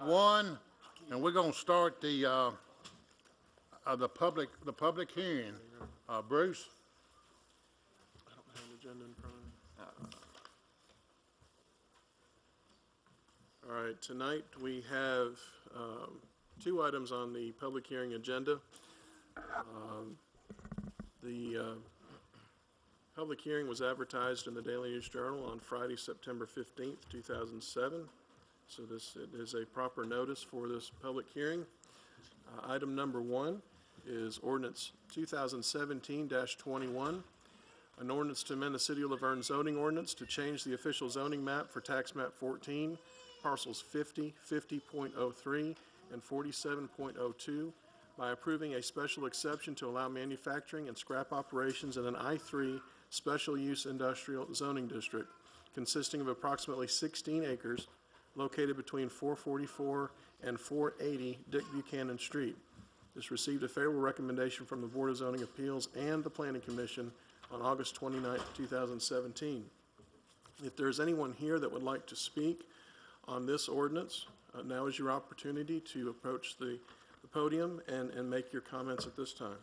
1, and we're going to start the public hearing. Bruce? I don't have an agenda in front of me. All right, tonight we have 2 items on the public hearing agenda. The public hearing was advertised in the Daily News Journal on Friday, September 15th, 2007. So it is a proper notice for this public hearing. Item number 1 is ordinance 2017-21, an ordinance to amend the City of Laverne zoning ordinance to change the official zoning map for tax map 14, parcels 50, 50.03, and 47.02 by approving a special exception to allow manufacturing and scrap operations in an I3 special use industrial zoning district consisting of approximately 16 acres located between 444 and 480 Dick Buchanan Street. This received a favorable recommendation from the Board of Zoning Appeals and the Planning Commission on August 29, 2017. If there is anyone here that would like to speak on this ordinance, now is your opportunity to approach the podium and make your comments at this time.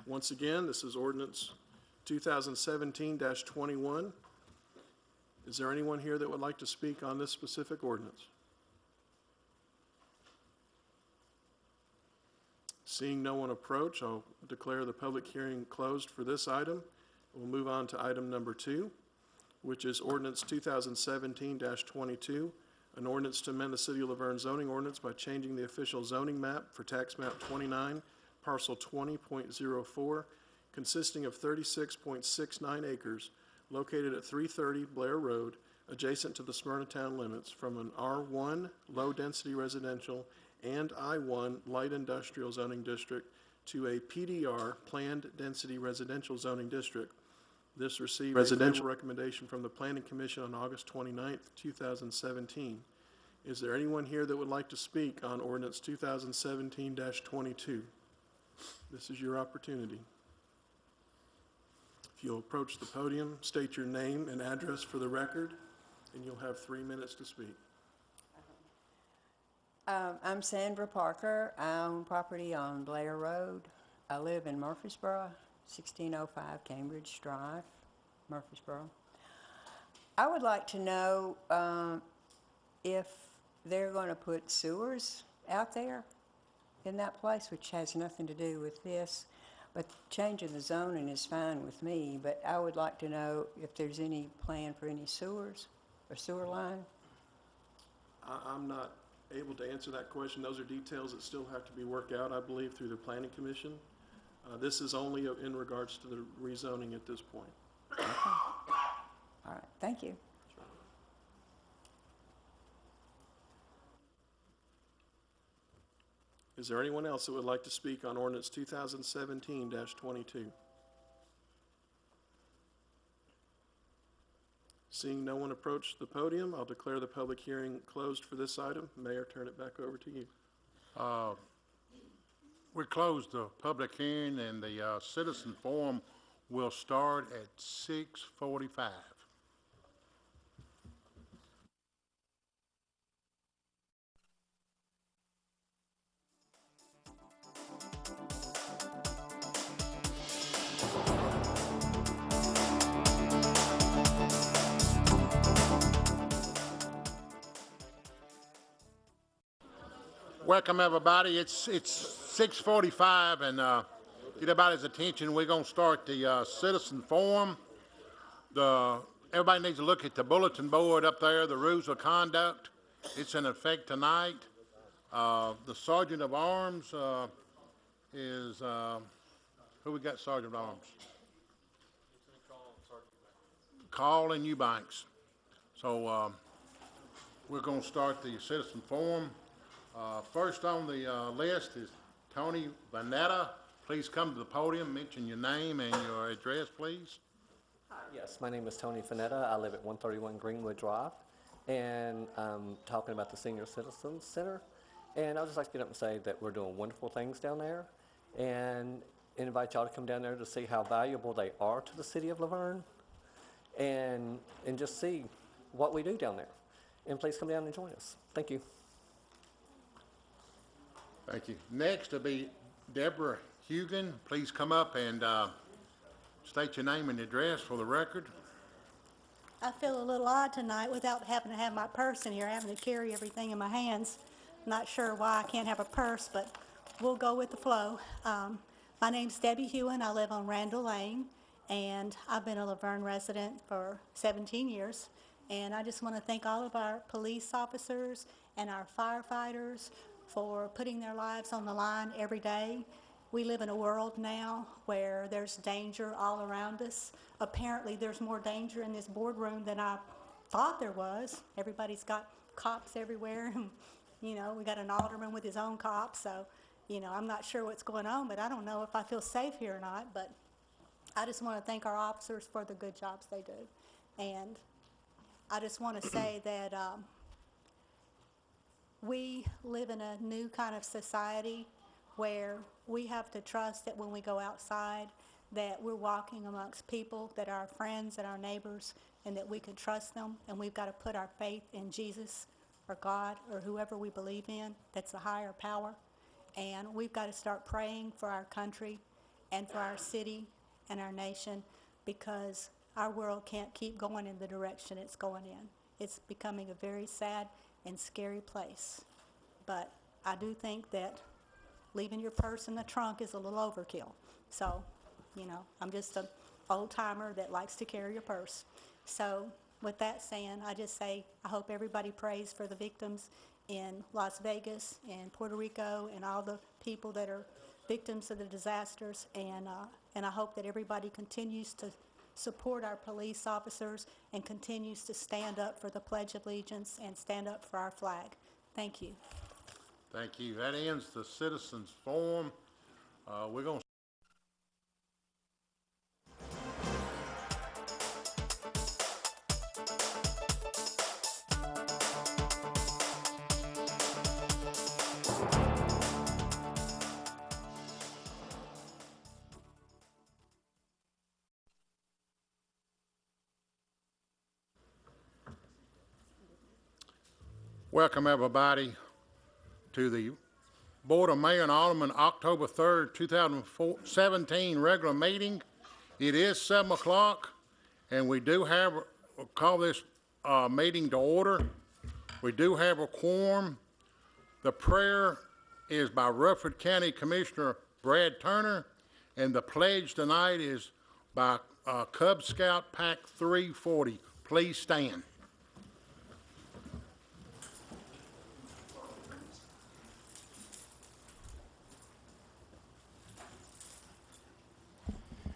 Once again, this is ordinance 2017-21. Is there anyone here that would like to speak on this specific ordinance? Seeing no one approach, I'll declare the public hearing closed for this item. We'll move on to item number 2, which is ordinance 2017-22, an ordinance to amend the City of Laverne zoning ordinance by changing the official zoning map for tax map 29, parcel 20.04, consisting of 36.69 acres located at 330 Blair Road, adjacent to the Smyrna town limits, from an R1 low-density residential and I1 light industrial zoning district to a PDR planned density residential zoning district. This received a favorable recommendation from the Planning Commission on August 29, 2017. Is there anyone here that would like to speak on ordinance 2017-22? This is your opportunity. If you'll approach the podium, state your name and address for the record, and you'll have 3 minutes to speak. I'm Sandra Parker. I own property on Blair Road. I live in Murfreesboro, 1605 Cambridge Drive, Murfreesboro. I would like to know if they're going to put sewers out there in that place, which has nothing to do with this. But changing the zoning is fine with me, but I would like to know if there's any plan for any sewers or sewer line. I'm not able to answer that question. Those are details that still have to be worked out, I believe, through the Planning Commission. This is only in regards to the rezoning at this point. Okay. All right, thank you. Sure. Is there anyone else that would like to speak on ordinance 2017-22? Seeing no one approach the podium, I'll declare the public hearing closed for this item. Mayor, turn it back over to you. We closed the public hearing, and the citizen forum will start at 6:45. Welcome, everybody. It's 6:45, and get everybody's attention. We're going to start the citizen forum. Everybody needs to look at the bulletin board up there, the rules of conduct. It's in effect tonight. The Sergeant of Arms is, who we got Sergeant of Arms? Carl and Eubanks. So we're going to start the citizen forum. First on the list is Tony Vanetta. Please come to the podium, mention your name and your address, please. Yes, my name is Tony Vanetta. I live at 131 Greenwood Drive, and I'm talking about the Senior Citizens Center. And I would just like to get up and say that we're doing wonderful things down there. And invite y'all to come down there to see how valuable they are to the city of Laverne and just see what we do down there. And please come down and join us. Thank you. Thank you. Next will be Deborah Hugan. Please come up and state your name and address for the record. I feel a little odd tonight without having to have my purse in here, having to carry everything in my hands. Not sure why I can't have a purse, but we'll go with the flow. My name's Debbie Hewen. I live on Randall Lane, and I've been a Laverne resident for 17 years. And I just want to thank all of our police officers and our firefighters for putting their lives on the line every day. We live in a world now where there's danger all around us. Apparently, there's more danger in this boardroom than I thought there was. Everybody's got cops everywhere. You know, we got an alderman with his own cops, so, you know, I'm not sure what's going on, but I don't know if I feel safe here or not. But I just want to thank our officers for the good jobs they do. And I just want to say that we live in a new kind of society where we have to trust that when we go outside that we're walking amongst people that are our friends and our neighbors, and that we can trust them, and we've got to put our faith in Jesus or God or whoever we believe in that's a higher power. And we've got to start praying for our country and for our city and our nation, because our world can't keep going in the direction it's going in. It's becoming a very sad and scary place. But I do think that leaving your purse in the trunk is a little overkill. So, you know, I'm just an old timer that likes to carry a purse. So with that saying, I just say I hope everybody prays for the victims in Las Vegas and Puerto Rico and all the people that are victims of the disasters. And I hope that everybody continues to support our police officers and continues to stand up for the Pledge of Allegiance and stand up for our flag. Thank you. Thank you. That ends the citizens' forum. We're going to welcome everybody to the Board of Mayor and Aldermen October 3rd, 2017 regular meeting. It is 7 o'clock, and we do have, call this meeting to order. We do have a quorum. The prayer is by Rutherford County Commissioner Brad Turner, and the pledge tonight is by Cub Scout Pack 340. Please stand.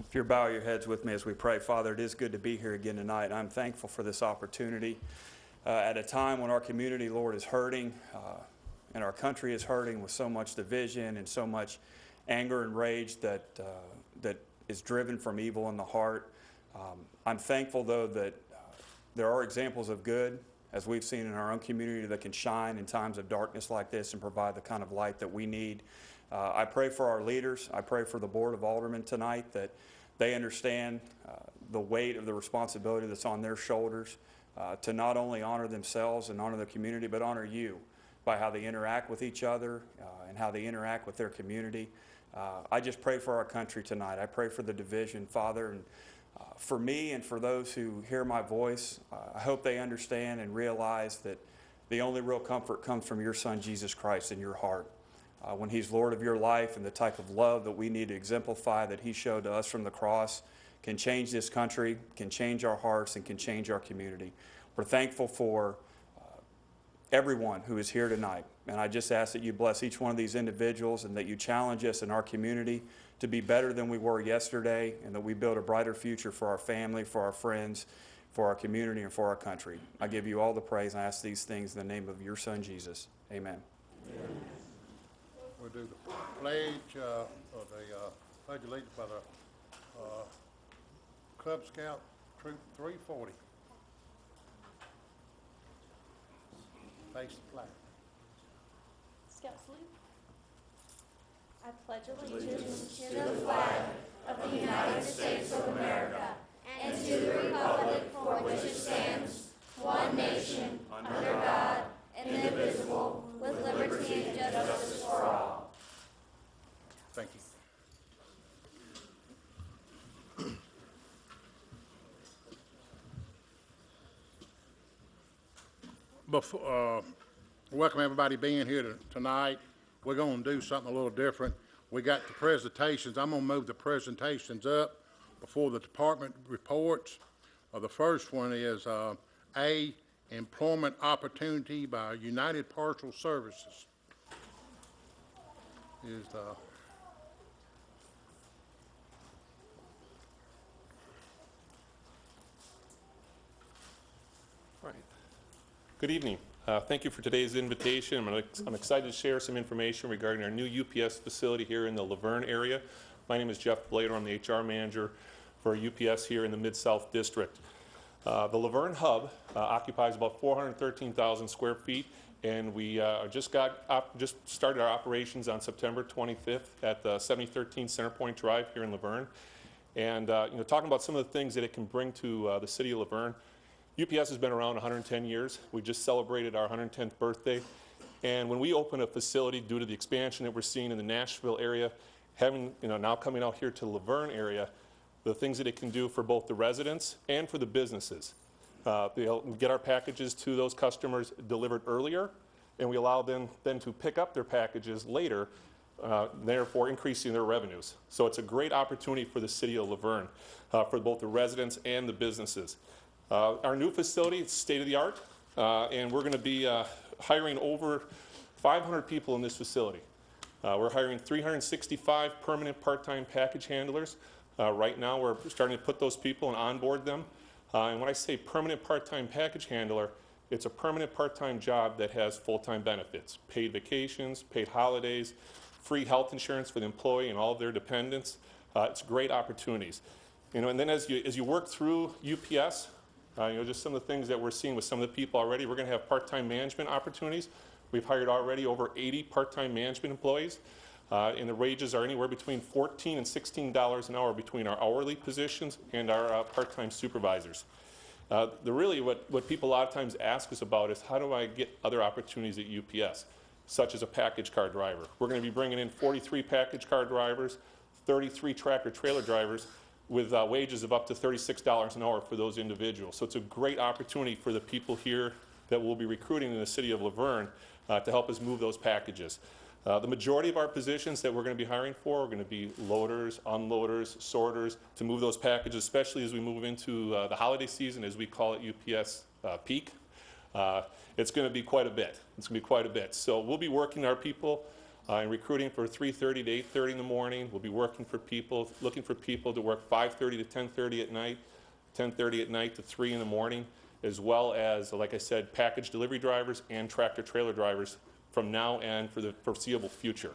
If you bow your heads with me as we pray. Father, it is good to be here again tonight. I'm thankful for this opportunity at a time when our community, Lord, is hurting and our country is hurting with so much division and so much anger and rage that is driven from evil in the heart. I'm thankful, though, that there are examples of good, as we've seen in our own community, that can shine in times of darkness like this and provide the kind of light that we need. I pray for our leaders. I pray for the Board of Aldermen tonight that they understand the weight of the responsibility that's on their shoulders to not only honor themselves and honor their community, but honor you by how they interact with each other and how they interact with their community. I just pray for our country tonight. I pray for the division, Father, and for me and for those who hear my voice, I hope they understand and realize that the only real comfort comes from your Son, Jesus Christ, in your heart. When he's Lord of your life, and the type of love that we need to exemplify that he showed to us from the cross can change this country, can change our hearts, and can change our community. We're thankful for everyone who is here tonight. And I just ask that you bless each one of these individuals and that you challenge us in our community to be better than we were yesterday, and that we build a brighter future for our family, for our friends, for our community, and for our country. I give you all the praise, and I ask these things in the name of your Son, Jesus. Amen. Amen. We'll do the pledge of the Pledge of Allegiance by the Cub Scout Troop 340. Face the flag. Scout salute. I pledge allegiance to the flag Welcome everybody being here tonight. We're going to do something a little different. We got the presentations. I'm going to move the presentations up before the department reports. The first one is A, Employment Opportunity by United Parcel Services. Is Right. Good evening. Thank you for today's invitation. I'm excited to share some information regarding our new UPS facility here in the Laverne area. My name is Jeff Blader. I'm the HR manager for UPS here in the Mid-South District. The Laverne hub occupies about 413,000 square feet, and we just started our operations on September 25th at 7013 Centerpoint Drive here in Laverne. And talking about some of the things that it can bring to the city of Laverne. UPS has been around 110 years. We just celebrated our 110th birthday. And when we open a facility, due to the expansion that we're seeing in the Nashville area, having, now coming out here to the Laverne area, the things that it can do for both the residents and for the businesses. They'll get our packages to those customers delivered earlier, and we allow them then to pick up their packages later, therefore increasing their revenues. So it's a great opportunity for the city of Laverne, for both the residents and the businesses. Our new facility is state-of-the-art, and we're going to be hiring over 500 people in this facility. We're hiring 365 permanent part-time package handlers. Right now, we're starting to put those people and onboard them. And when I say permanent part-time package handler, it's a permanent part-time job that has full-time benefits, paid vacations, paid holidays, free health insurance for the employee and all of their dependents. It's great opportunities. And then as you work through UPS, just some of the things that we're seeing with some of the people already, we're going to have part-time management opportunities. We've hired already over 80 part-time management employees, and the wages are anywhere between $14 and $16 an hour between our hourly positions and our part-time supervisors. Really what people a lot of times ask us about is, how do I get other opportunities at UPS, such as a package car driver? We're going to be bringing in 43 package car drivers, 33 tractor trailer drivers, with wages of up to $36 an hour for those individuals. So it's a great opportunity for the people here that we'll be recruiting in the city of Laverne to help us move those packages. The majority of our positions that we're going to be hiring for are going to be loaders, unloaders, sorters, to move those packages, especially as we move into the holiday season, as we call it UPS peak. It's going to be quite a bit. It's going to be quite a bit. So we'll be working our people and recruiting for 3:30 to 8:30 in the morning. We'll be working for people, looking for people to work 5:30 to 10:30 at night, 10:30 at night to 3 in the morning, as well as, like I said, package delivery drivers and tractor trailer drivers from now and for the foreseeable future.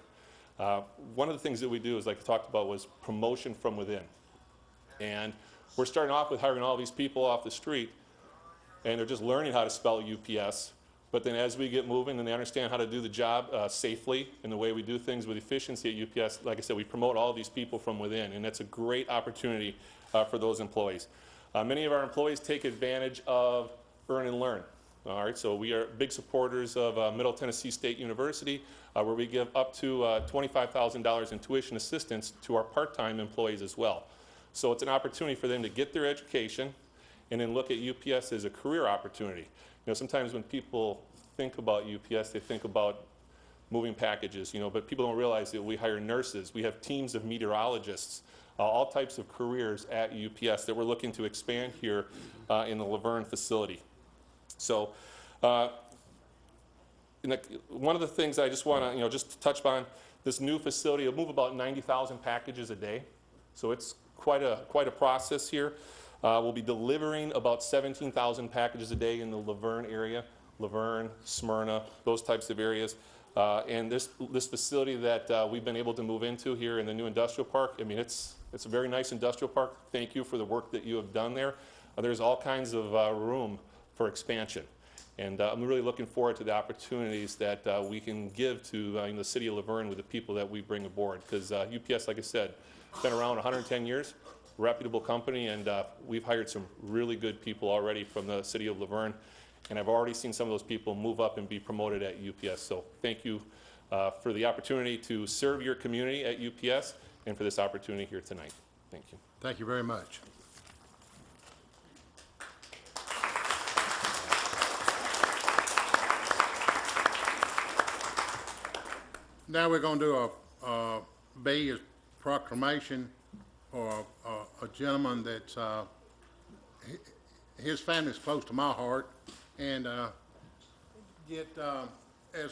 One of the things that we do, is, like I talked about, was promotion from within. And we're starting off with hiring all these people off the street, and they're just learning how to spell UPS. But then as we get moving and they understand how to do the job safely and the way we do things with efficiency at UPS, like I said, we promote all these people from within, and that's a great opportunity for those employees. Many of our employees take advantage of Earn and Learn. All right, so we are big supporters of Middle Tennessee State University, where we give up to $25,000 in tuition assistance to our part-time employees as well. So it's an opportunity for them to get their education and then look at UPS as a career opportunity. Sometimes when people think about UPS, they think about moving packages, but people don't realize that we hire nurses. We have teams of meteorologists, all types of careers at UPS that we're looking to expand here in the Laverne facility. So one of the things I just want to, just to touch on, this new facility will move about 90,000 packages a day. So it's quite a process here. We'll be delivering about 17,000 packages a day in the Laverne area, Laverne, Smyrna, those types of areas. And this facility that we've been able to move into here in the new industrial park, I mean, it's a very nice industrial park. Thank you for the work that you have done there. There's all kinds of room for expansion. And I'm really looking forward to the opportunities that we can give to the city of Laverne with the people that we bring aboard. Because UPS, like I said, been around 110 years. Reputable company, and we've hired some really good people already from the city of Laverne, and I've already seen some of those people move up and be promoted at UPS. So thank you for the opportunity to serve your community at UPS and for this opportunity here tonight. Thank you. Thank you very much. Now we're gonna do a B is proclamation for a gentleman that's, his family's close to my heart. And, as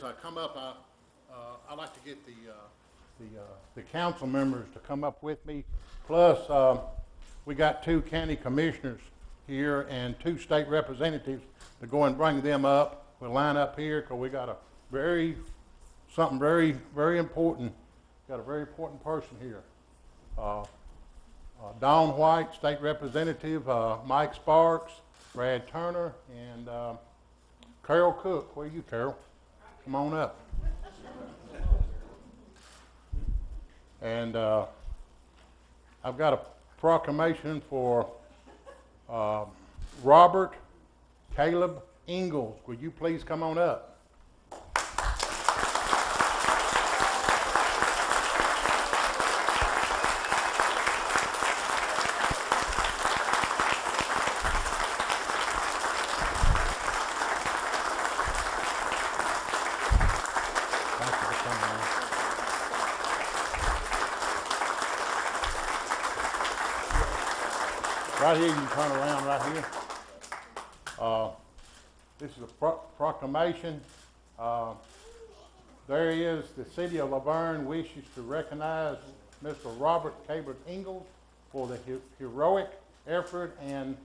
I come up, I'd like to get the council members to come up with me. Plus, we got 2 county commissioners here and 2 state representatives to go and bring them up. We'll line up here because we got something very, very important. Got a very important person here. Don White, state representative, Mike Sparks, Brad Turner, and Carol Cook. Where are you, Carol? Come on up. And I've got a proclamation for Robert Caleb Ingalls. Will you please come on up? Right here, you can turn around right here. This is a proclamation. There is, the city of Laverne wishes to recognize Mr. Robert Caleb Ingalls for the heroic effort, and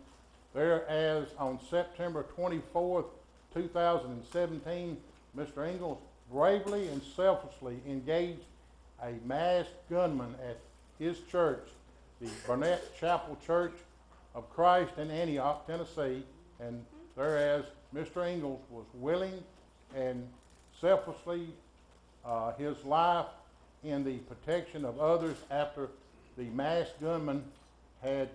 whereas on September 24th, 2017, Mr. Ingalls bravely and selflessly engaged a masked gunman at his church, the Burnett Chapel Church of Christ in Antioch, Tennessee, and whereas Mr. Ingalls was willing and selflessly his life in the protection of others after the masked gunman had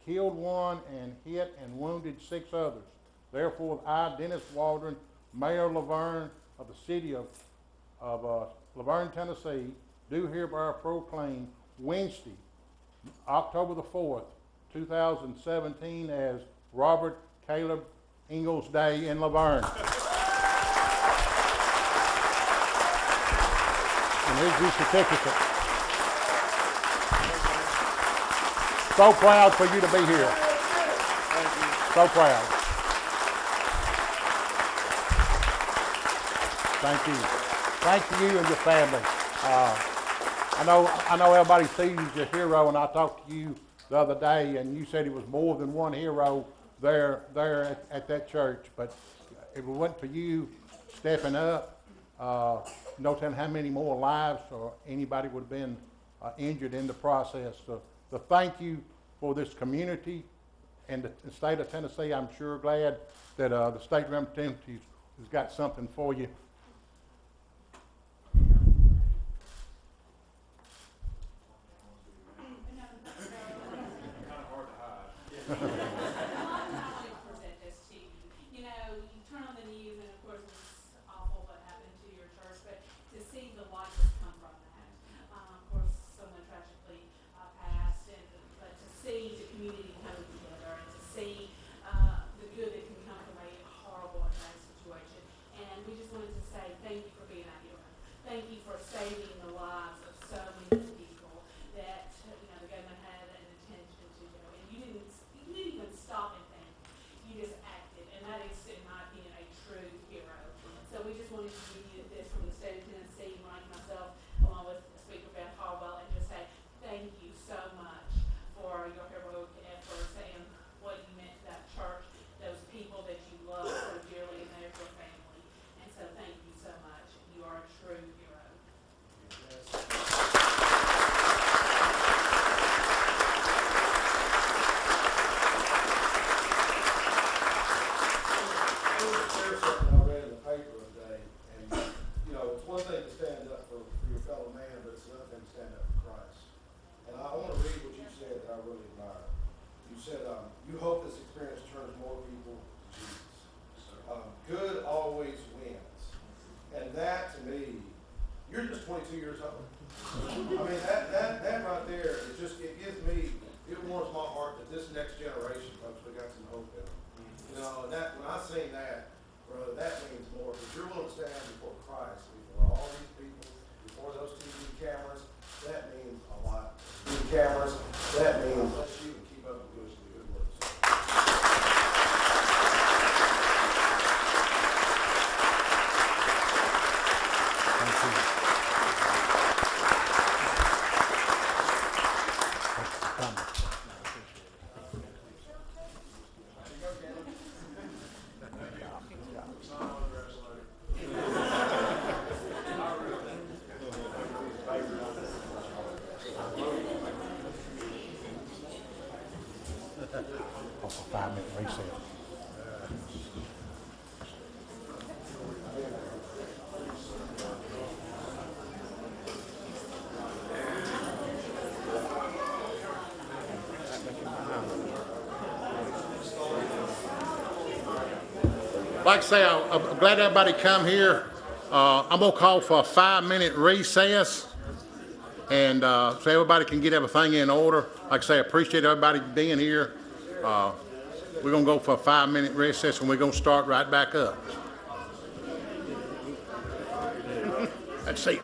killed one and hit and wounded 6 others. Therefore, I, Dennis Waldron, Mayor Laverne of the city of Laverne, Tennessee, do hereby proclaim Wednesday, October the 4th, 2017 as Robert Caleb Ingalls Day in Laverne. And here's your certificate. So proud for you to be here. So proud. Thank you. Thank you and your family. I know everybody sees you as a hero, and I talked to you the other day, and you said it was more than one hero there at that church. But if it wasn't for you stepping up, no telling how many more lives or anybody would have been injured in the process. So thank you for this community and the state of Tennessee. I'm sure glad that the state representative has got something for you. That means that she can keep up with the good works. Off a 5-minute recess. Like I say, I'm glad everybody come here. I'm gonna call for a 5-minute recess, and so everybody can get everything in order. Like I say, I appreciate everybody being here. We're gonna go for a 5-minute recess, and we're gonna start right back up. Let's see.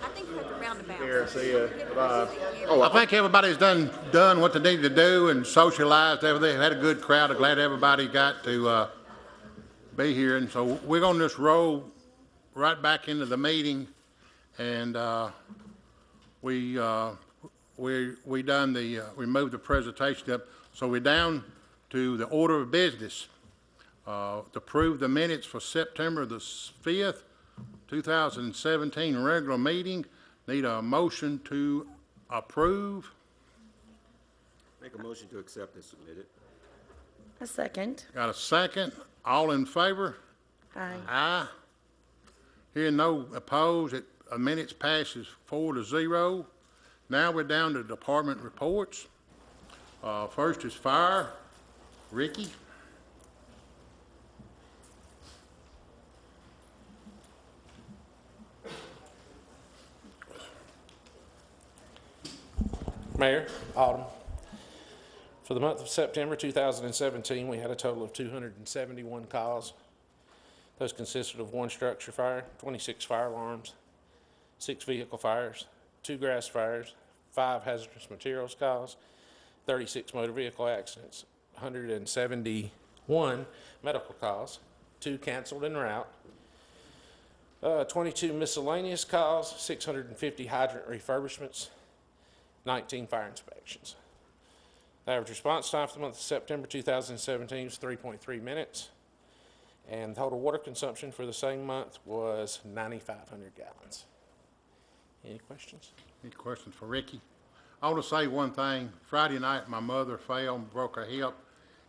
I think you have to roundabout. Here, see ya. Bye. I think everybody's done what they need to do and socialized everything. Had a good crowd. I'm glad everybody got to be here. And so we're going to just roll right back into the meeting. And we done the, we moved the presentation up. So we're down to the order of business. To approve the minutes for September the 5th, 2017 regular meeting. Need a motion to approve. Make a motion to accept and submit it. A second. Got a second? All in favor? Aye. Aye. Hearing no opposed, minutes passes 4-0. Now we're down to department reports. First is fire. Ricky? Mayor, Aldermen, for the month of September 2017, we had a total of 271 calls. Those consisted of 1 structure fire, 26 fire alarms, 6 vehicle fires, 2 grass fires, 5 hazardous materials calls, 36 motor vehicle accidents, 171 medical calls, 2 canceled en route, 22 miscellaneous calls, 650 hydrant refurbishments, 19 fire inspections. The average response time for the month of September 2017 was 3.3 minutes, and total water consumption for the same month was 9,500 gallons. Any questions? Any questions for Ricky? I want to say one thing. Friday night, my mother fell and broke her hip,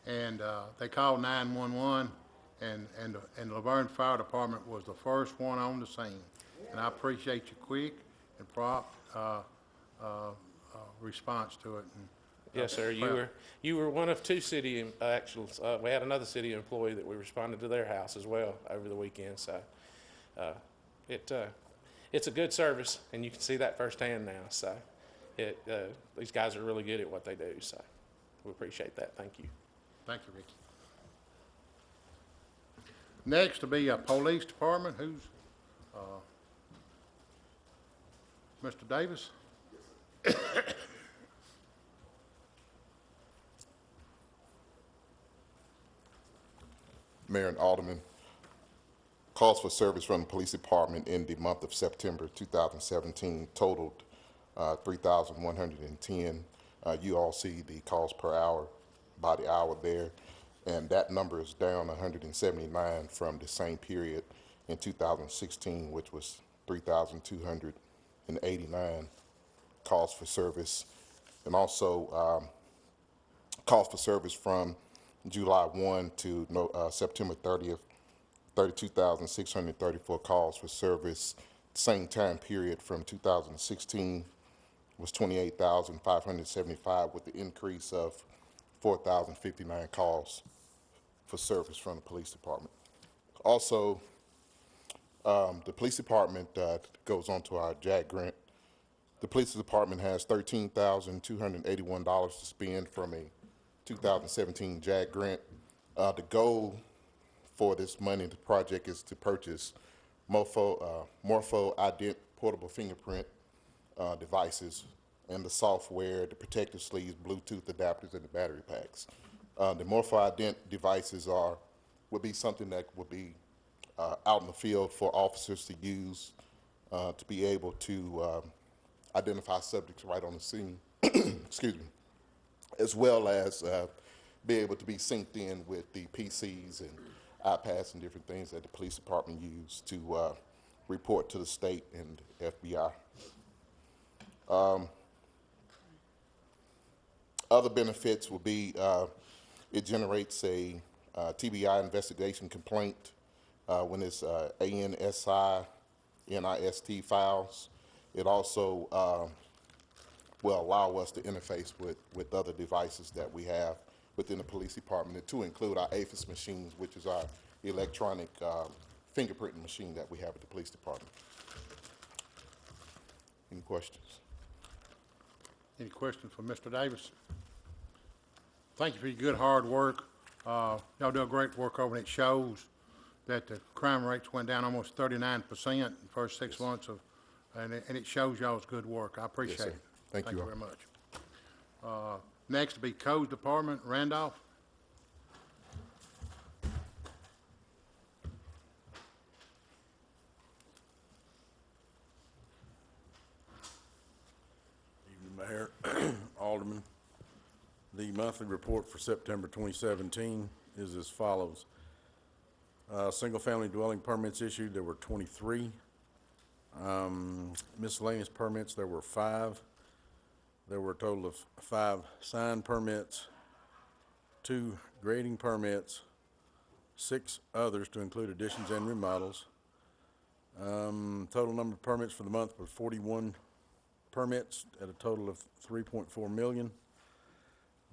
and they called 911, and the Laverne Fire Department was the first one on the scene. And I appreciate your quick and prompt response to it. And, Yes, sir. You were one of 2 city actuals. We had another city employee that we responded to their house as well over the weekend. So it's a good service, and you can see that firsthand now. So these guys are really good at what they do. So we appreciate that. Thank you. thank you, Ricky. Next will be Police Department. Who's Mr. Davis? Mayor and Aldermen, calls for service from the Police Department in the month of September 2017 totaled 3,110. You all see the calls per hour by the hour there, and that number is down 179 from the same period in 2016, which was 3,289 calls for service, and also calls for service from July 1 to September 30th, 32,634 calls for service. Same time period from 2016 was 28,575, with the increase of 4,059 calls for service from the police department. Also, the police department goes on to our JAG grant. The police department has $13,281 to spend from a 2017 JAG grant. The goal for this money, the project, is to purchase Morpho-Ident portable fingerprint devices and the software, the protective sleeves, Bluetooth adapters, and the battery packs. The Morpho-Ident devices would be something that would be out in the field for officers to use to be able to identify subjects right on the scene, excuse me, as well as be able to be synced in with the PCs and iPads and different things that the police department use to report to the state and FBI. Other benefits will be it generates a TBI investigation complaint when it's ANSI, NIST files. It also will allow us to interface with other devices that we have within the police department, to include our APHIS machines, which is our electronic fingerprinting machine that we have at the police department. Any questions? Any questions for Mr. Davis? Thank you for your good, hard work. Y'all do a great work over, and it shows that the crime rates went down almost 39% in the first 6 months and it shows y'all's good work. I appreciate sir. it. Thank you all. very much. Next will be Codes Department, Randolph. Evening, Mayor, Alderman. The monthly report for September 2017 is as follows. Single-family dwelling permits issued, there were 23. Miscellaneous permits, there were 5. There were a total of 5 sign permits, 2 grading permits, 6 others to include additions and remodels. Total number of permits for the month was 41 permits at a total of 3.4 million.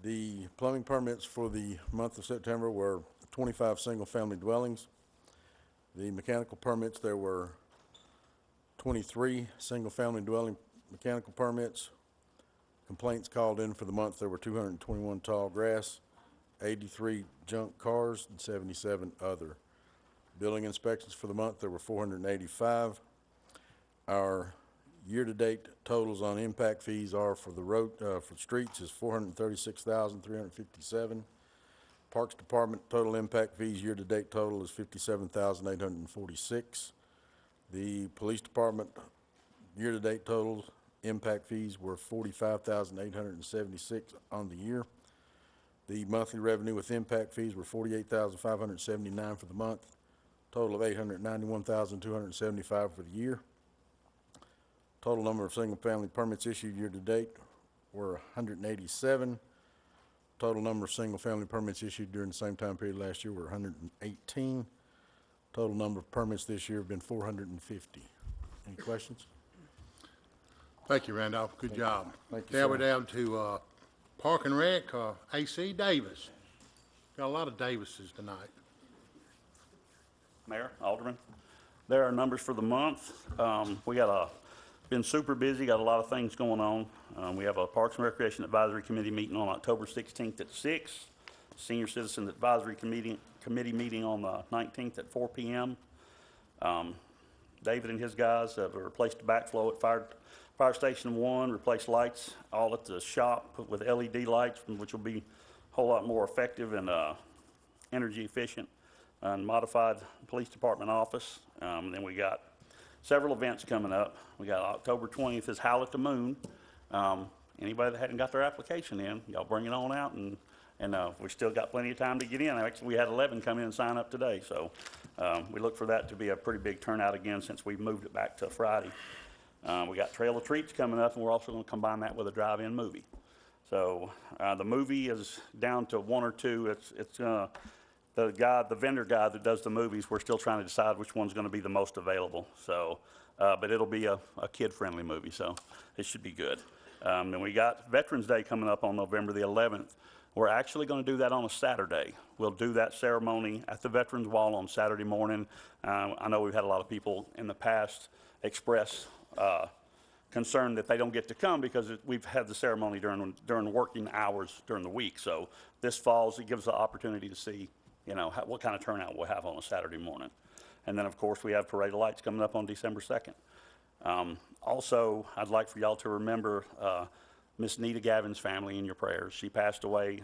The plumbing permits for the month of September were 25 single-family dwellings. The mechanical permits, there were 23 single-family dwelling mechanical permits. Complaints called in for the month, there were 221 tall grass, 83 junk cars, and 77 other. Building inspections for the month, there were 485. Our year-to-date totals on impact fees are for the road, for streets is 436,357. Parks Department total impact fees year-to-date total is 57,846. The Police Department year-to-date totals impact fees were 45,876 on the year. The monthly revenue with impact fees were 48,579 for the month, total of 891,275 for the year. Total number of single-family permits issued year-to-date were 187. Total number of single-family permits issued during the same time period last year were 118. Total number of permits this year have been 450. Any questions? Thank you, Randolph. Good job. Thank you, Now sir. we're down to Park and Rec, AC Davis. Got a lot of Davises tonight. Mayor, Alderman, there are numbers for the month. We got been super busy, got a lot of things going on. We have a Parks and Recreation Advisory Committee meeting on October 16th at 6, Senior Citizen Advisory Committee meeting on the 19th at 4 p.m. David and his guys have replaced the backflow at Fire Station 1, replaced lights all at the shop with LED lights, which will be a whole lot more effective and energy efficient, and modified police department office. Then we got several events coming up. We got October 20th is Howl at the Moon. Anybody that hadn't got their application in, y'all bring it on out, and we still got plenty of time to get in. Actually, we had 11 come in and sign up today, so we look for that to be a pretty big turnout again since we moved it back to Friday. We got Trail of Treats coming up, and we're also going to combine that with a drive-in movie. So the movie is down to 1 or 2. It's the vendor guy that does the movies, we're still trying to decide which one's going to be the most available. So, but it'll be a kid-friendly movie, so it should be good. Then we got Veterans Day coming up on November the 11th. We're actually going to do that on a Saturday. We'll do that ceremony at the Veterans Wall on Saturday morning. I know we've had a lot of people in the past express concern that they don't get to come because we've had the ceremony during working hours during the week. So this falls, it gives the opportunity to see, what kind of turnout we'll have on a Saturday morning. And then, of course, we have Parade of Lights coming up on December 2nd. Also, I'd like for y'all to remember Miss Nita Gavin's family in your prayers. She passed away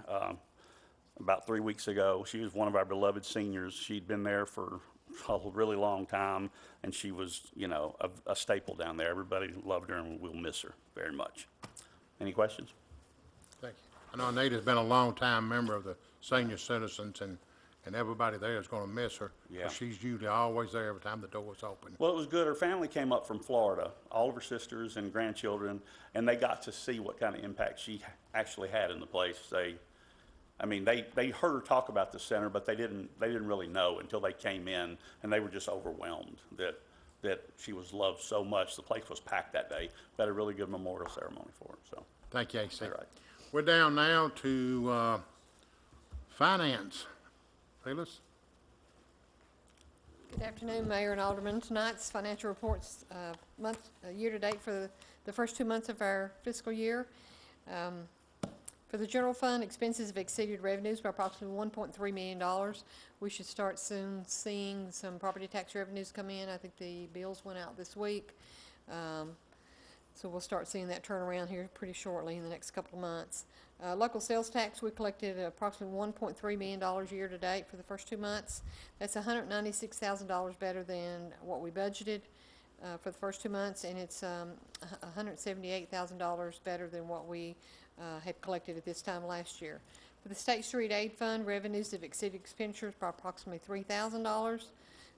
about 3 weeks ago. She was one of our beloved seniors. She'd been there for a really long time, and she was, a staple down there. Everybody loved her, and we'll miss her very much. Any questions? Thank you. I know Anita's been a long-time member of the senior citizens, and everybody there is going to miss her. Yeah. She's usually always there every time the door's open. Well, it was good. Her family came up from Florida, all of her sisters and grandchildren, and they got to see what kind of impact she actually had in the place. They heard her talk about the center, but they didn't really know until they came in, and they were just overwhelmed that she was loved so much. The place was packed that day. We had a really good memorial ceremony for her. So Thank you, AC. all right. We're down now to finance. Phyllis? Good afternoon, Mayor and Alderman. Tonight's financial reports year-to-date for the first 2 months of our fiscal year. For the general fund, expenses have exceeded revenues by approximately $1.3 million. We should start soon seeing some property tax revenues come in. I think the bills went out this week. So we'll start seeing that turn around here pretty shortly in the next couple of months. Local sales tax, we collected approximately $1.3 million year-to-date for the first 2 months. That's $196,000 better than what we budgeted for the first 2 months, and it's $178,000 better than what we had collected at this time last year. For the State Street Aid Fund, revenues have exceeded expenditures by approximately $3,000.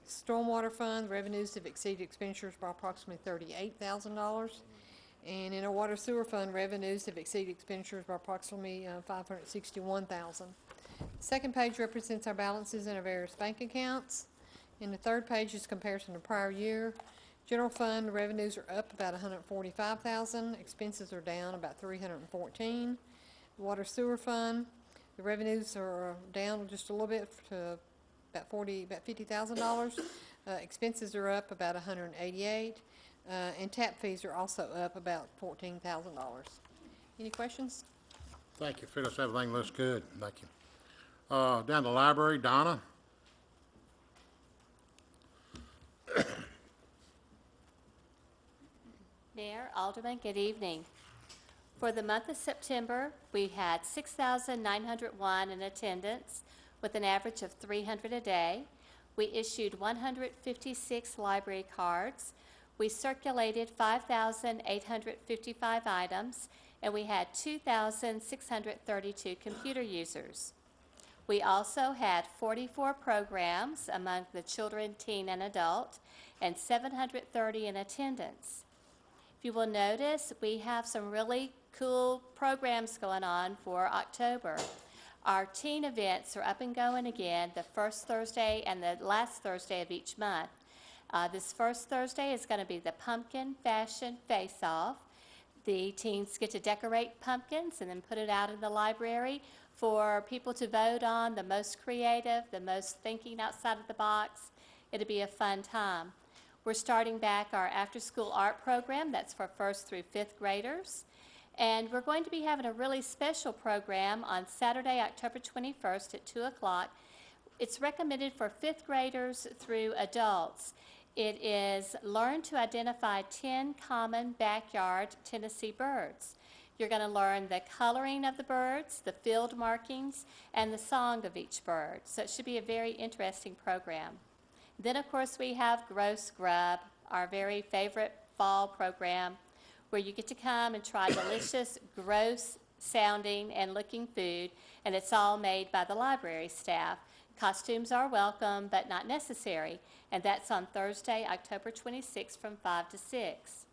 Stormwater Fund, revenues have exceeded expenditures by approximately $38,000. And in our Water Sewer Fund, revenues have exceeded expenditures by approximately $561,000. Second page represents our balances in our various bank accounts. And the third page is comparison to prior year. General Fund revenues are up about $145,000. Expenses are down about $314,000. Water Sewer Fund, the revenues are down just a little bit to about $50,000. Expenses are up about $188,000. And tap fees are also up about $14,000. Any questions? Thank you, Phyllis. Everything looks good. Thank you. Down the library, Donna. Mayor, Alderman, good evening. For the month of September, we had 6,901 in attendance with an average of 300 a day. We issued 156 library cards. We circulated 5,855 items, and we had 2,632 computer users. We also had 44 programs among the children, teen, and adult, and 730 in attendance. If you will notice, we have some really cool programs going on for October. Our teen events are up and going again the first Thursday and the last Thursday of each month. This first Thursday is going to be the Pumpkin Fashion Face-Off. The teens get to decorate pumpkins and then put it out in the library for people to vote on, the most creative, the most thinking outside of the box. It'll be a fun time. We're starting back our after-school art program. That's for 1st through 5th graders. And we're going to be having a really special program on Saturday, October 21st at 2 o'clock. It's recommended for 5th graders through adults. It is learn to identify 10 common backyard Tennessee birds. You're going to learn the coloring of the birds, the field markings, and the song of each bird. So it should be a very interesting program. Then, of course, we have Gross Grub, our very favorite fall program, where you get to come and try delicious, gross sounding and looking food, and it's all made by the library staff. Costumes are welcome, but not necessary, and that's on Thursday, October 26th from 5 to 6.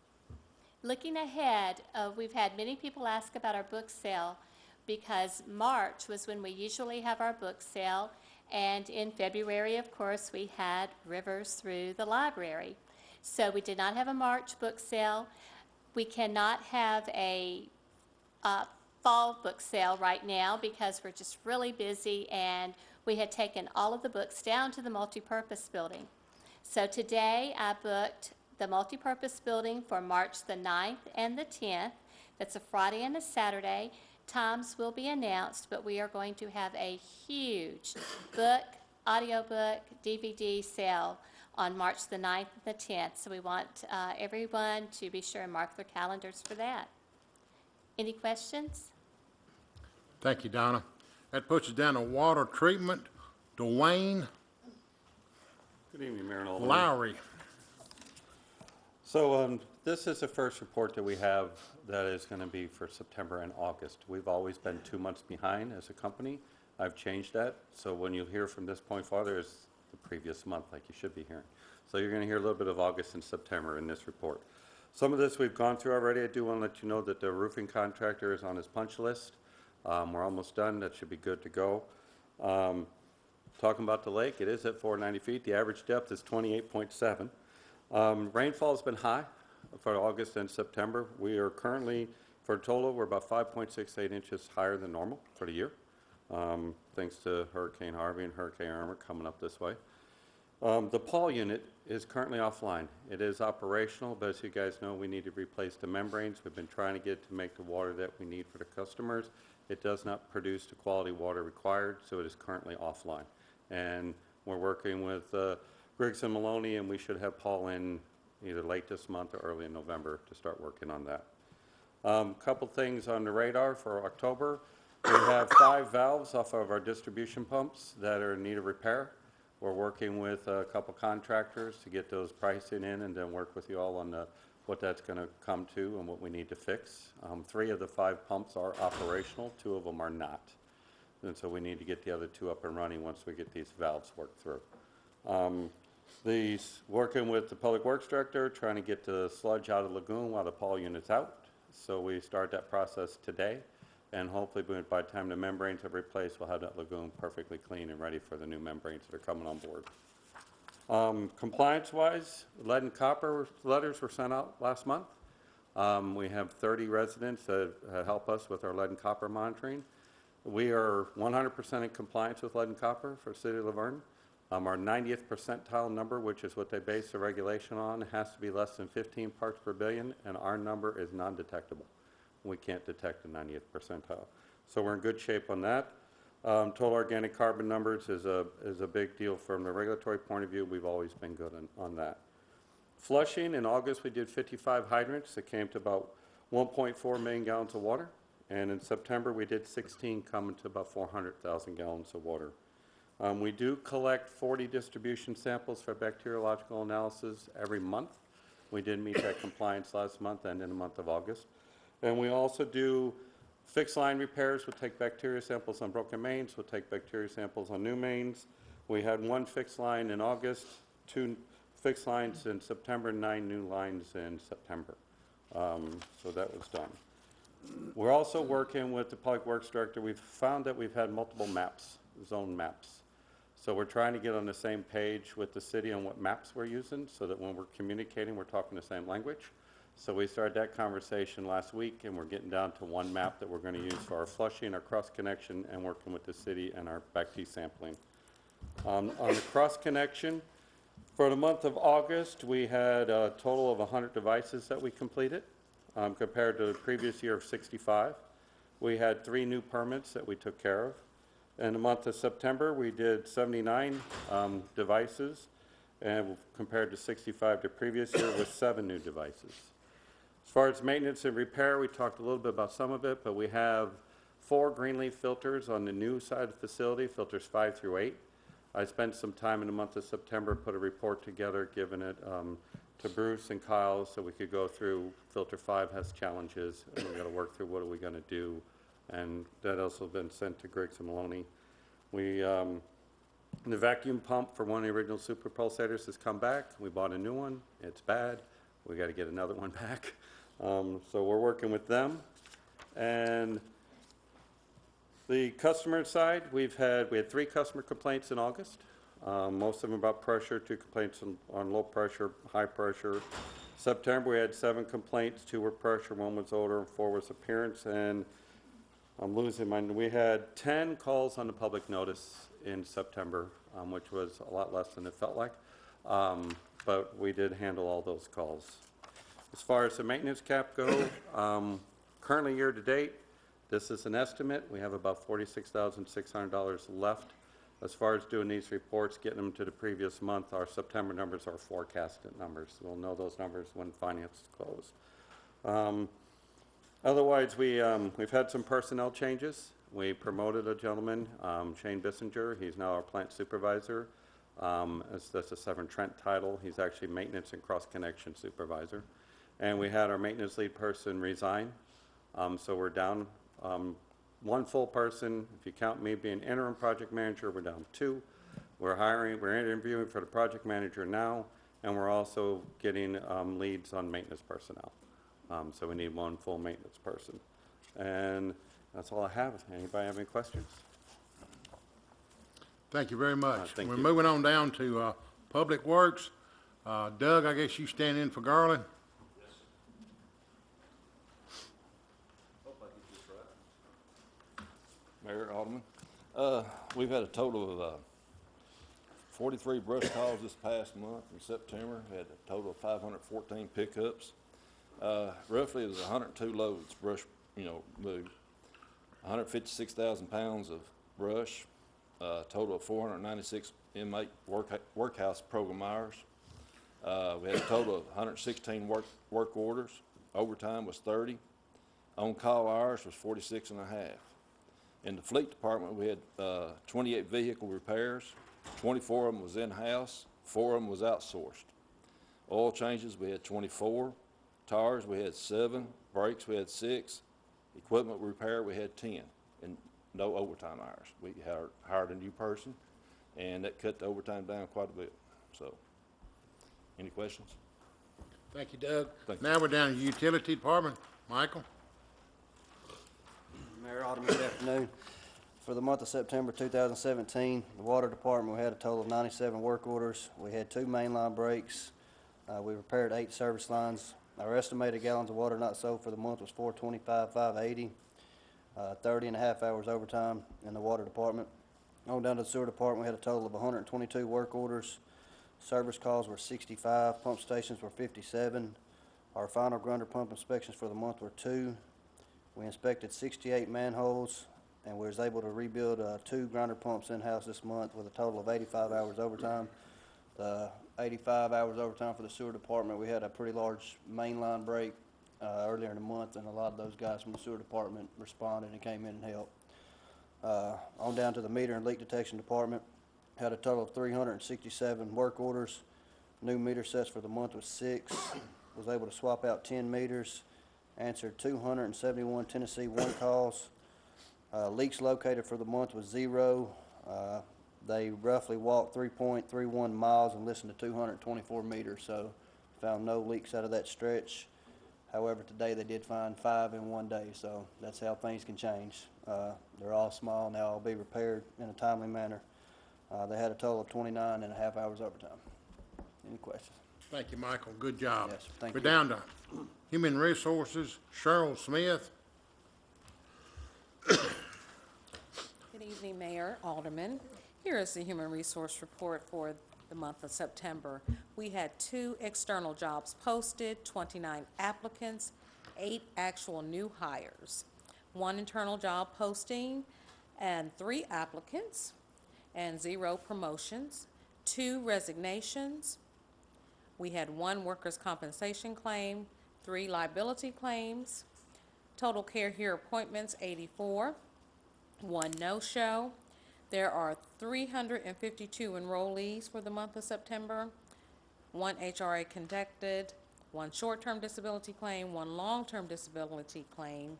Looking ahead, we've had many people ask about our book sale because March was when we usually have our book sale, and in February, of course, we had Rivers Through the Library. So we did not have a March book sale. We cannot have a fall book sale right now because we're just really busy, and we had taken all of the books down to the multipurpose building. So today I booked the multipurpose building for March the 9th and the 10th. That's a Friday and a Saturday. Times will be announced, but we are going to have a huge book, audiobook, DVD sale on March the 9th and the 10th. So we want everyone to be sure and mark their calendars for that. Any questions? Thank you, Donna. That puts us down to water treatment. Dwayne Good evening, Mayor and Alderman. Lowry. So this is the first report that we have that is going to be for September and August. We've always been 2 months behind as a company. I've changed that. So when you hear from this point farther is the previous month, like you should be hearing. So you're going to hear a little bit of August and September in this report. Some of this we've gone through already. I do want to let you know that the roofing contractor is on his punch list. We're almost done. That should be good to go. Talking about the lake, it is at 490 feet. The average depth is 28.7. Rainfall has been high for August and September. We are currently, for a total, we're about 5.68 inches higher than normal for the year, thanks to Hurricane Harvey and Hurricane Irma coming up this way. The Paul unit is currently offline. It is operational, but as you guys know, we need to replace the membranes. We've been trying to get it to make the water that we need for the customers. It does not produce the quality water required, so it is currently offline. And we're working with Griggs and Maloney, and we should have Paul in either late this month or early in November to start working on that. Couple things on the radar for October. We have 5 valves off of our distribution pumps that are in need of repair. We're working with a couple contractors to get those pricing in and then work with you all on what that's going to come to and what we need to fix. 3 of the 5 pumps are operational, 2 of them are not. And so we need to get the other 2 up and running once we get these valves worked through. Working with the Public Works Director, trying to get the sludge out of the lagoon while the PAL unit's out. So we start that process today, and hopefully by the time the membranes are replaced, we'll have that lagoon perfectly clean and ready for the new membranes that are coming on board. Compliance-wise, lead and copper letters were sent out last month. We have 30 residents that help us with our lead and copper monitoring. We are 100% in compliance with lead and copper for the City of Laverne. Our 90th percentile number, which is what they base the regulation on, has to be less than 15 parts per billion, and our number is non-detectable. We can't detect the 90th percentile. So we're in good shape on that. Total organic carbon numbers is a big deal from the regulatory point of view. We've always been good on that. Flushing, in August we did 55 hydrants that came to about 1.4 million gallons of water. And in September we did 16, coming to about 400,000 gallons of water. We do collect 40 distribution samples for bacteriological analysis every month. We did meet that compliance last month and in the month of August. And we also do fixed line repairs. We'll take bacteria samples on broken mains. We'll take bacteria samples on new mains. We had 1 fixed line in August, 2 fixed lines in September, 9 new lines in September. So that was done. We're also working with the Public Works Director. We've found that we've had multiple maps, zone maps. So we're trying to get on the same page with the city on what maps we're using so that when we're communicating, we're talking the same language. So we started that conversation last week, and we're getting down to 1 map that we're going to use for our flushing, our cross connection, and working with the city and our back-T sampling. On the cross connection, for the month of August, we had a total of 100 devices that we completed, compared to the previous year of 65. We had 3 new permits that we took care of. In the month of September, we did 79 devices, and compared to 65 the previous year with 7 new devices. As far as maintenance and repair, we talked a little bit about some of it, but we have 4 green leaf filters on the new side of the facility, filters 5 through 8. I spent some time in the month of September, put a report together, giving it to Bruce and Kyle so we could go through. Filter 5 has challenges, and we've got to work through what are we going to do. And that also been sent to Griggs and Maloney. The vacuum pump for one of the original super pulsators has come back. We bought a new one. It's bad. We got to get another one back. So we're working with them. And the customer side, we had 3 customer complaints in August. Most of them about pressure, 2 complaints on low pressure, high pressure. September, we had 7 complaints, 2 were pressure, 1 was odor, and 4 was appearance. And I'm losing my, we had 10 calls on the public notice in September, which was a lot less than it felt like. But we did handle all those calls. As far as the maintenance cap go, currently year to date, this is an estimate. We have about $46,600 left. As far as doing these reports, getting them to the previous month, our September numbers are forecasted numbers. We'll know those numbers when finance is closed. Otherwise, we've had some personnel changes. We promoted a gentleman, Shane Bissinger. He's now our plant supervisor. That's a Severn Trent title. He's actually maintenance and cross-connection supervisor. And we had our maintenance lead person resign. So we're down 1 full person. If you count me being interim project manager, we're down 2. We're interviewing for the project manager now, and we're also getting leads on maintenance personnel. So we need 1 full maintenance person. And that's all I have. Anybody have any questions? Thank you very much. Thank We're you. moving on down to Public Works. Doug, I guess you stand in for Garland? Mayor, Alderman. We've had a total of 43 brush calls this past month in September. We had a total of 514 pickups. Roughly, it was 102 loads brush, moved. 156,000 pounds of brush. Total of 496 inmate workhouse program hours. We had a total of 116 work orders. Overtime was 30. On-call hours was 46 and a half. In the fleet department, we had 28 vehicle repairs. 24 of them was in-house, 4 of them was outsourced. Oil changes, we had 24. Tires, we had 7. Brakes, we had 6. Equipment repair, we had 10, and no overtime hours. We hired a new person, and that cut the overtime down quite a bit. So, any questions? Thank you, Doug. Thank you. Now we're down to the utility department. Michael? Mayor, Alderman, good afternoon. For the month of September 2017, the water department, we had a total of 97 work orders. We had 2 mainline breaks. We repaired 8 service lines. Our estimated gallons of water not sold for the month was 425,580. 30 and a half hours overtime in the water department. On down to the sewer department, we had a total of 122 work orders. Service calls were 65. Pump stations were 57. Our final grinder pump inspections for the month were 2. We inspected 68 manholes, and we was able to rebuild 2 grinder pumps in-house this month with a total of 85 hours overtime. The 85 hours overtime for the sewer department, we had a pretty large mainline break earlier in the month, and a lot of those guys from the sewer department responded and came in and helped. On down to the meter and leak detection department, had a total of 367 work orders. New meter sets for the month was 6. Was able to swap out 10 meters. Answered 271 Tennessee 1 calls. Leaks located for the month was 0. They roughly walked 3.31 miles and listened to 224 meters, so found no leaks out of that stretch. However, today they did find 5 in one day, so that's how things can change. They're all small, and they'll all be repaired in a timely manner. They had a total of 29 and a half hours overtime. Any questions? Thank you, Michael. Good job. Yes, thank We're you. down to Human Resources. Cheryl Smith. Good evening, Mayor, Aldermen. Here is the Human Resource Report for the month of September. We had 2 external jobs posted, 29 applicants, 8 actual new hires, 1 internal job posting, and 3 applicants, and 0 promotions, 2 resignations. We had 1 workers' compensation claim, 3 liability claims, total care here appointments 84, 1 no-show. There are 352 enrollees for the month of September, 1 HRA conducted, 1 short-term disability claim, 1 long-term disability claim,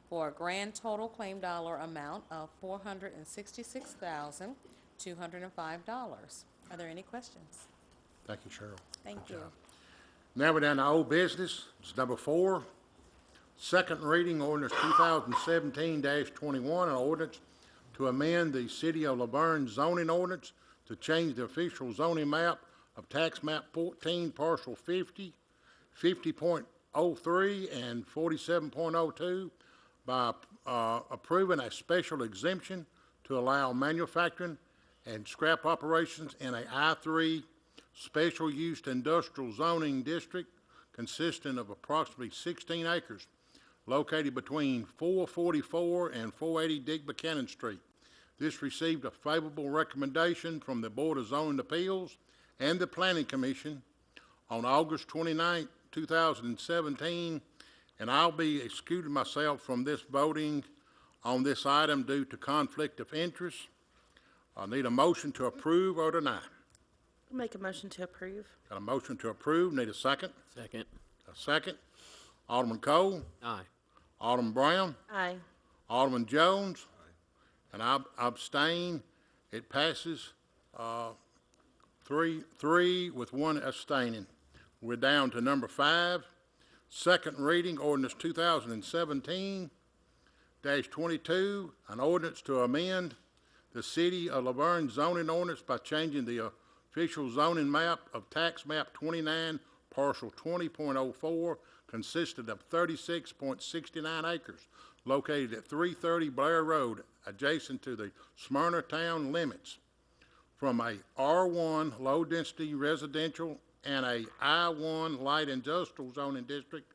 for a grand total claim dollar amount of $466,205. Are there any questions? Thank you, Cheryl. Thank you. Now we're down to old business. It's number 4. Second reading ordinance 2017-21, an ordinance to amend the City of Laverne zoning ordinance to change the official zoning map of tax map 14, parcel 50, 50.03, and 47.02 by approving a special exemption to allow manufacturing and scrap operations in a I-3 special use industrial zoning district consisting of approximately 16 acres located between 444 and 480 Dick Buchanan Street. This received a favorable recommendation from the Board of Zoning Appeals and the Planning Commission on August 29, 2017, and I'll be excusing myself from this voting on this item due to conflict of interest. I need a motion to approve or deny. Make a motion to approve. Got a motion to approve. Need a second? Second. A second. Alderman Cole? Aye. Alderman Brown? Aye. Alderman Jones? And I abstain. It passes 3 with 1 abstaining. We're down to number 5. Second reading, ordinance 2017-22, an ordinance to amend the City of Laverne zoning ordinance by changing the official zoning map of tax map 29, parcel 20.04, consisted of 36.69 acres, located at 330 Blair Road, adjacent to the Smyrna town limits, from a R1 low-density residential and a I1 light industrial zoning district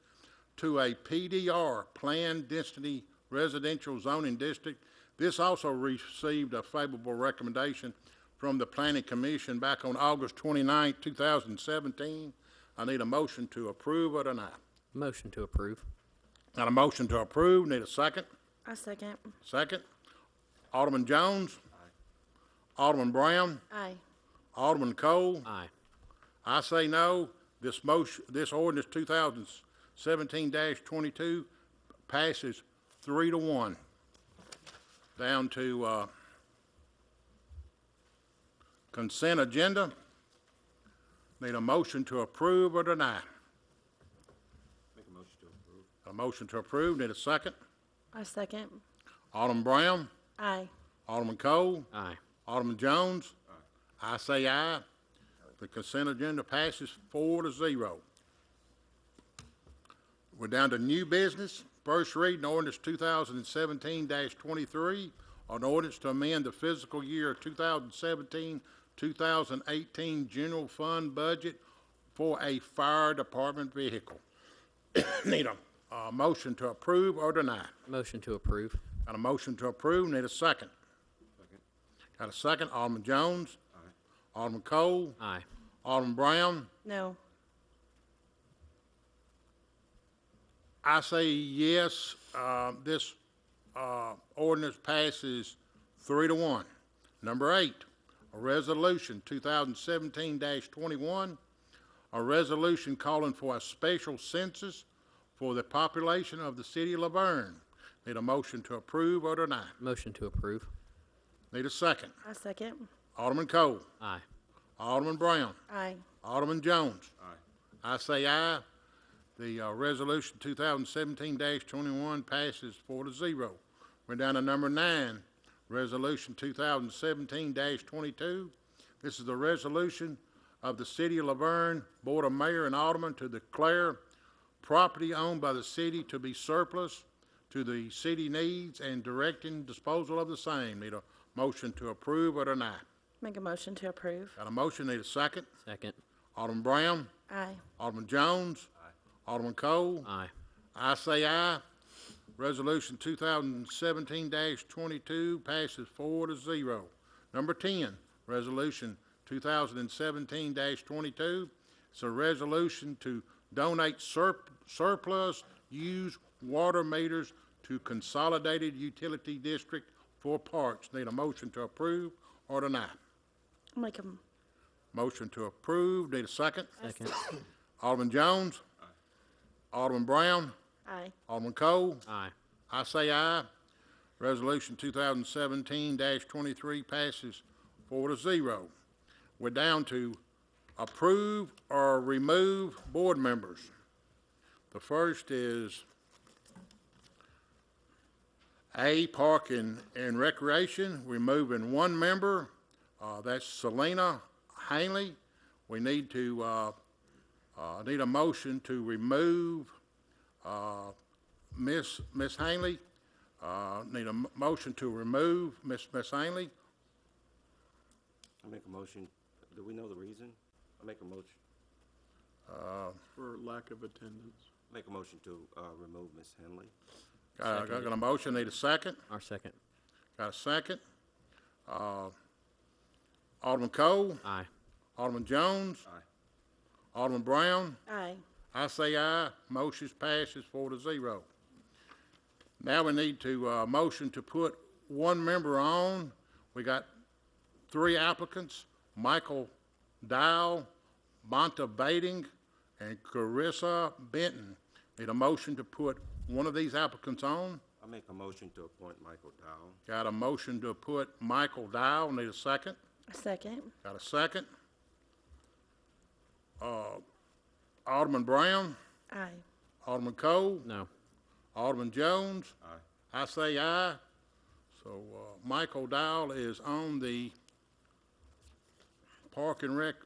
to a PDR, planned density residential zoning district. This also received a favorable recommendation from the Planning Commission back on August 29, 2017. I need a motion to approve or deny. Motion to approve. Got a motion to approve, need a second? I second. Second. Alderman Jones? Alderman Brown? Aye. Alderman Cole? Aye. I say no. This motion, this ordinance 2017-22 passes 3-1. Down to consent agenda. Need a motion to approve or deny. Make a motion to approve. A motion to approve, need a second. I second. Alderman Brown? Aye. Alderman Cole? Aye. Alderman Jones? I say aye. The consent agenda passes 4-0. We're down to new business. First reading ordinance 2017-23, an ordinance to amend the fiscal year 2017-2018 general fund budget for a fire department vehicle. Need a motion to approve or deny. Motion to approve. Got a motion to approve, need a second. Got a second, Alderman Jones. Alderman Cole. Aye. Alderman Brown. No. I say yes, this ordinance passes 3-1. Number 8, a resolution 2017-21, a resolution calling for a special census for the population of the city of Laverne. Need a motion to approve or deny. Motion to approve. Need a second. I second. Alderman Cole. Aye. Alderman Brown. Aye. Alderman Jones. Aye. I say aye. The resolution 2017-21 passes 4-0. We're down to number 9, resolution 2017-22. This is the resolution of the City of Laverne Board of Mayor and Aldermen to declare property owned by the city to be surplus to the city needs and directing disposal of the same. Need a motion to approve or deny. Make a motion to approve. Got a motion, need a second. Second. Alderman Brown. Aye. Alderman Jones. Alderman Cole. Aye. I say aye. Resolution 2017-22 passes 4-0. Number 10, resolution 2017-22. It's a resolution to donate surplus used water meters to Consolidated Utility District for parks. Need a motion to approve or deny. Make a Motion to approve. Need a second. Second. Alderman Jones. Alderman Brown. Aye. Alderman Cole. Aye. I say aye. Resolution 2017-23 passes 4-0. We're down to approve or remove board members. The first is A, Park and Recreation, removing one member. That's Selena Hanley. We need to need a motion to remove Miss Hanley. Need a motion to remove Miss Hanley. I make a motion. Do we know the reason? I make a motion. For lack of attendance. Make a motion to remove Miss Henley. Got a motion, need a second. Our second. Got a second. Alderman Cole. Aye. Alderman Jones. Aye. Alderman Brown. Aye. I say aye. Motion passes 4-0. Now we need to motion to put one member on. We got 3 applicants: Michael Dial, Bonta Bading, and Carissa Benton. Need a motion to put one of these applicants on. I make a motion to appoint Michael Dowell. Got a motion to put Michael Dial. Need a second. A second. Got a second. Alderman Brown. Aye. Alderman Cole. No. Alderman Jones. Aye. I say aye. So Michael Dial is on the Park and Rec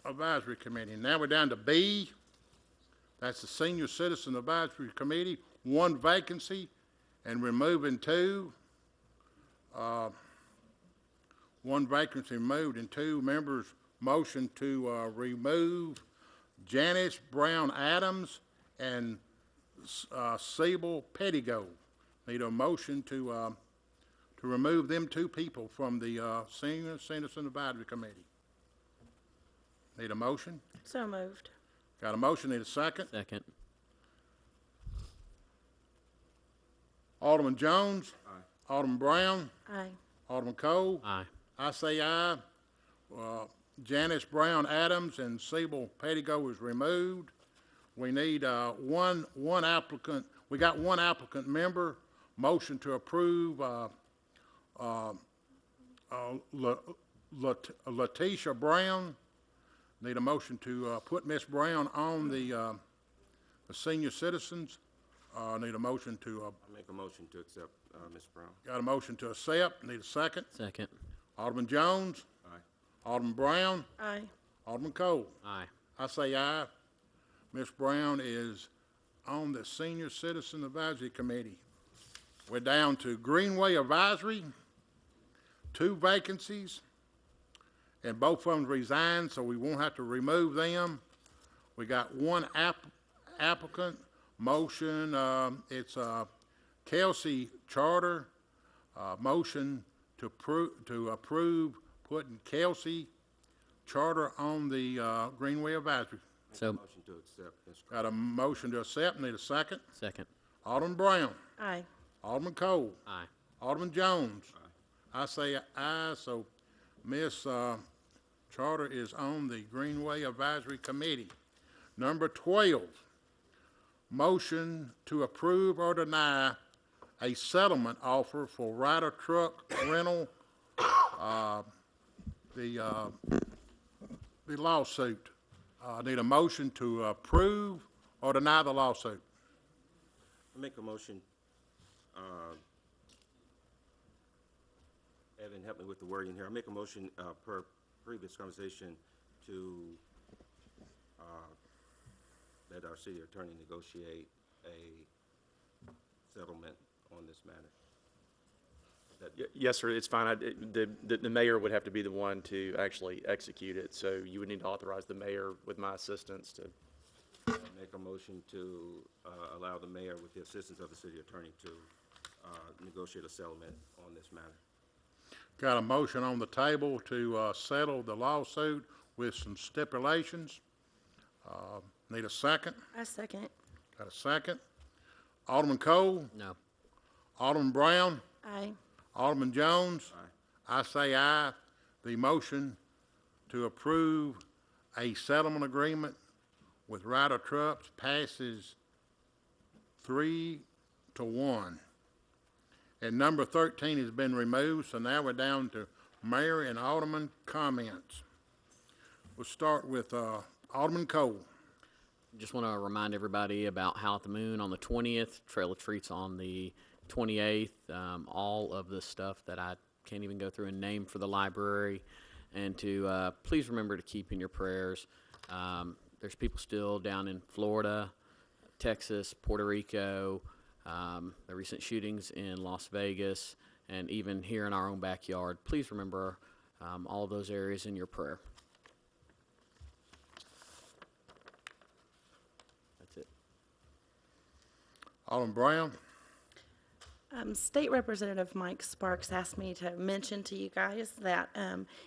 Advisory Committee. Now we're down to B. That's the Senior Citizen Advisory Committee. 1 vacancy and removing 2. 1 vacancy removed and 2 members. Motion to remove Janice Brown Adams and Sable Pettigo. Need a motion to to remove them two people from the Senior Citizen Advisory Committee. Need a motion? So moved. Got a motion, need a second? Second. Alderman Jones? Aye. Alderman Brown? Aye. Alderman Cole? Aye. I say aye. Janice Brown Adams and Siebel Pettigo is removed. We need one applicant. We got one applicant member. Motion to approve Letitia Brown. Need a motion to put Miss Brown on the senior citizens. Need a motion to. I make a motion to accept Ms. Brown. Got a motion to accept. Need a second. Second. Alderman Jones. Aye. Alderman Brown. Aye. Alderman Cole. Aye. I say aye. Ms. Brown is on the Senior Citizen Advisory Committee. We're down to Greenway Advisory, 2 vacancies, and both of them resigned, so we won't have to remove them. We got one applicant. Motion, it's Kelsey Charter. Motion to approve putting Kelsey Charter on the Greenway Advisory. So, Motion to accept, Ms. Brown. Got a motion to accept. Need a second. second. Alderman Brown. Aye. Alderman Cole. Aye. Alderman Jones. I say aye, so Ms. Charter is on the Greenway Advisory Committee. Number 12, motion to approve or deny a settlement offer for Ryder truck rental, the lawsuit. Need a motion to approve or deny the lawsuit. I make a motion, Evan, help me with the wording here. I make a motion, per previous conversation, to let our city attorney negotiate a settlement on this matter. Yes, sir, it's fine. The mayor would have to be the one to actually execute it, so you would need to authorize the mayor with my assistance to. Make a motion to allow the mayor, with the assistance of the city attorney, to negotiate a settlement on this matter. Got a motion on the table to settle the lawsuit with some stipulations. Need a second? I second. Got a second? Alderman Cole? No. Alderman Brown? Aye. Alderman Jones? Aye. I say aye. The motion to approve a settlement agreement with Ryder Trucks passes 3-1. And number 13 has been removed, so now we're down to mayor and alderman comments. We'll start with Alderman Cole. Just want to remind everybody about Howl at the Moon on the 20th, Trail of Treats on the 28th, all of the stuff that I can't even go through and name for the library, and to please remember to keep in your prayers. There's people still down in Florida, Texas, Puerto Rico, the recent shootings in Las Vegas, and even here in our own backyard. Please remember all of those areas in your prayer. That's it. Alderman Brown. State Representative Mike Sparks asked me to mention to you guys that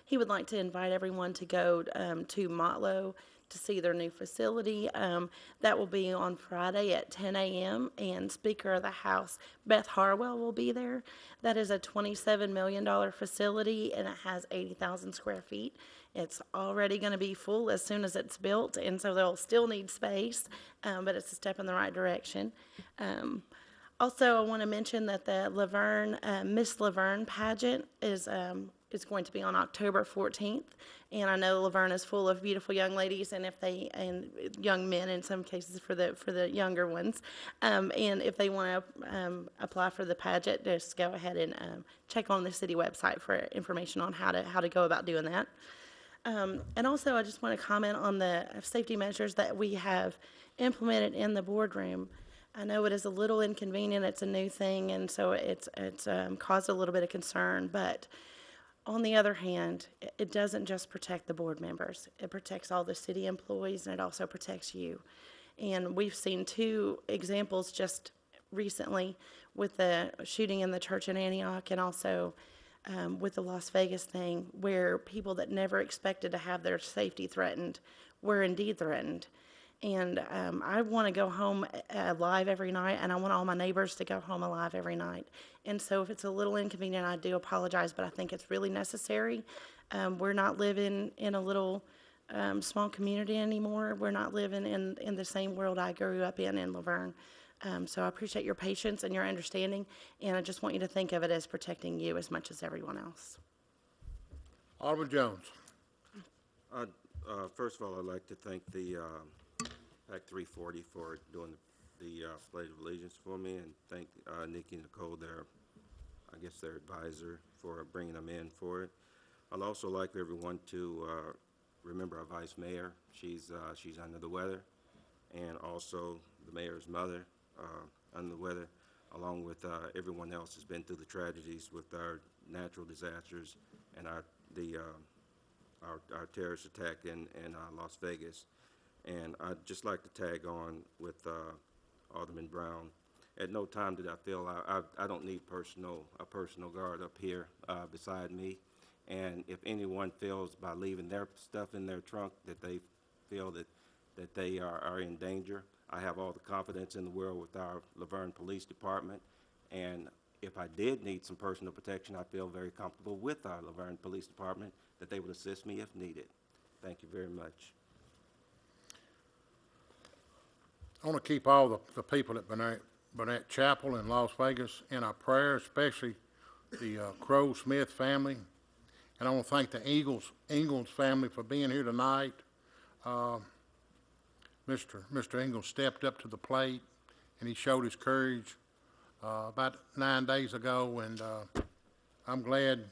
he would like to invite everyone to go to Motlow to see their new facility. That will be on Friday at 10 a.m. and Speaker of the House Beth Harwell will be there. That is a $27 million facility and it has 80,000 square feet. It's already going to be full as soon as it's built, and so they'll still need space, but it's a step in the right direction. Also, I want to mention that the Laverne, Miss Laverne pageant is going to be on October 14th, and I know Laverne is full of beautiful young ladies, and young men in some cases for the younger ones, and if they want to apply for the pageant, just go ahead and check on the city website for information on how to go about doing that. And also, I just want to comment on the safety measures that we have implemented in the boardroom. I know it is a little inconvenient, it's a new thing, and so it's caused a little bit of concern, but on the other hand, it doesn't just protect the board members. It protects all the city employees, and it also protects you. And we've seen 2 examples just recently with the shooting in the church in Antioch, and also with the Las Vegas thing, where people that never expected to have their safety threatened were indeed threatened. And I want to go home alive every night, and I want all my neighbors to go home alive every night. And so if it's a little inconvenient, I do apologize, but I think it's really necessary. We're not living in a little small community anymore. We're not living in the same world I grew up in Laverne. So I appreciate your patience and your understanding, and I just want you to think of it as protecting you as much as everyone else. Alderman Jones. First of all, I'd like to thank the PAC 340 for doing the Pledge of Allegiance for me, and thank Nikki and Nicole, their advisor, for bringing them in for it. I'd also like everyone to remember our Vice Mayor. She's under the weather, and also the Mayor's mother under the weather, along with everyone else has been through the tragedies with our natural disasters and our terrorist attack in Las Vegas. And I'd just like to tag on with Alderman Brown. At no time did I feel I don't need a personal guard up here beside me. And if anyone feels by leaving their stuff in their trunk that they feel that they are in danger, I have all the confidence in the world with our Laverne Police Department. And if I did need some personal protection, I feel very comfortable with our Laverne Police Department that they would assist me if needed. Thank you very much. I want to keep all the people at Burnett Chapel in Las Vegas in our prayers, especially the Crow Smith family. And I want to thank the Ingalls family for being here tonight. Mr. Ingalls stepped up to the plate, and he showed his courage about 9 days ago, and I'm glad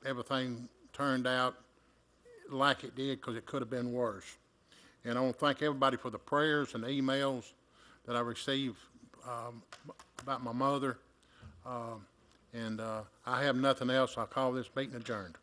everything turned out like it did, because it could have been worse. And I want to thank everybody for the prayers and the emails that I received about my mother. I have nothing else. I call this meeting adjourned.